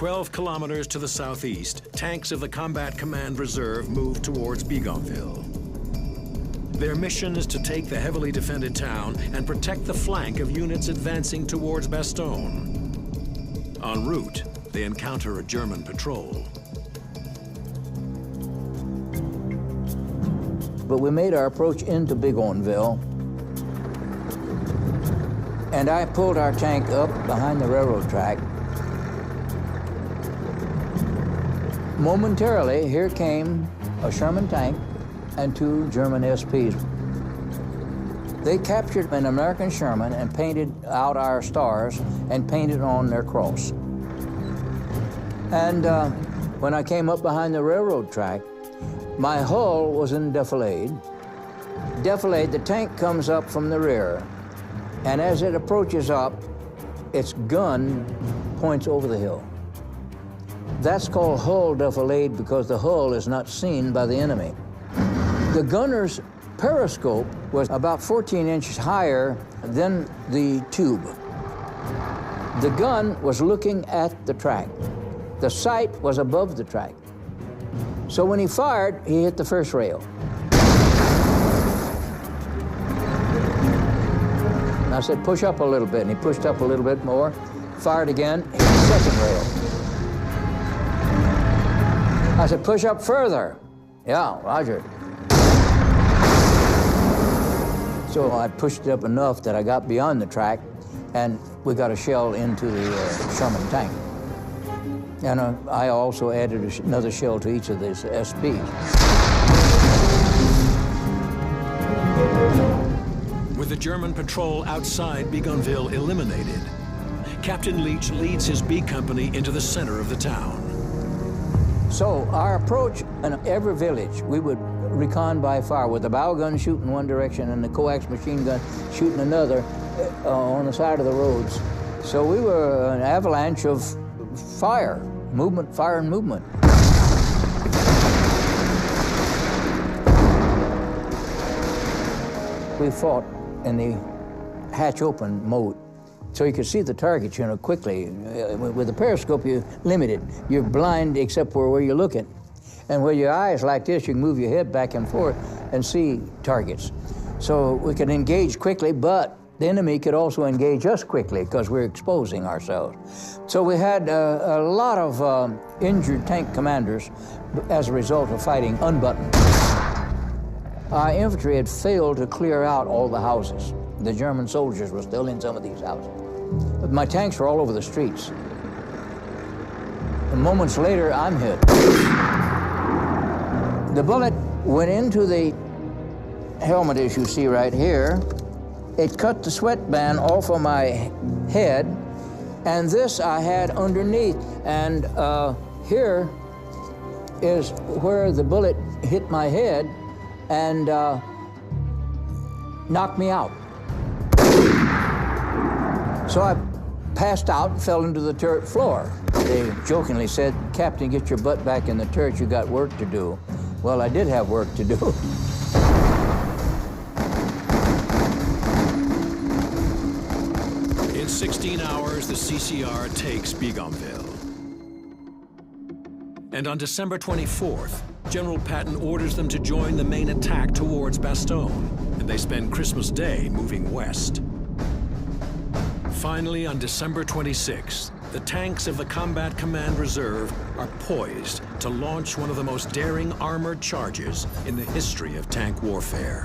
12 kilometers to the southeast, tanks of the Combat Command Reserve move towards Bigonville. Their mission is to take the heavily defended town and protect the flank of units advancing towards Bastogne. En route, they encounter a German patrol. But we made our approach into Bigonville, and I pulled our tank up behind the railroad track. Momentarily, here came a Sherman tank and 2 German SPs. They captured an American Sherman and painted out our stars and painted on their cross. And when I came up behind the railroad track, my hull was in defilade. Defilade, the tank comes up from the rear, and as it approaches up, its gun points over the hill. That's called hull defilade because the hull is not seen by the enemy. The gunner's periscope was about 14 inches higher than the tube. The gun was looking at the track. The sight was above the track. So when he fired, he hit the first rail. And I said, push up a little bit, and he pushed up a little bit more, fired again, hit the second rail. I said, push up further. Yeah, roger. So I pushed it up enough that I got beyond the track, and we got a shell into the Sherman tank. And I also added another shell to each of these SPs. With the German patrol outside Bigonville eliminated, Captain Leach leads his B company into the center of the town. So our approach in every village, we would recon by fire with the bow gun shooting one direction and the coax machine gun shooting another on the side of the roads. So we were an avalanche of fire, movement, fire and movement. We fought in the hatch open mode, so you could see the targets, quickly. With the periscope, you're limited. You're blind except for where you're looking. And with your eyes like this, you can move your head back and forth and see targets. So we could engage quickly, but the enemy could also engage us quickly because we're exposing ourselves. So we had a lot of injured tank commanders as a result of fighting unbuttoned. Our infantry had failed to clear out all the houses. The German soldiers were still in some of these houses. But my tanks were all over the streets. And moments later, I'm hit. The bullet went into the helmet, as you see right here. It cut the sweatband off of my head, and this I had underneath. And here is where the bullet hit my head and knocked me out. So I passed out and fell into the turret floor. They jokingly said, "Captain, get your butt back in the turret, you got work to do." Well, I did have work to do. In 16 hours, the CCR takes Bigonville. And on December 24th, General Patton orders them to join the main attack towards Bastogne, and they spend Christmas Day moving west. Finally, on December 26th, the tanks of the Combat Command Reserve are poised to launch one of the most daring armored charges in the history of tank warfare.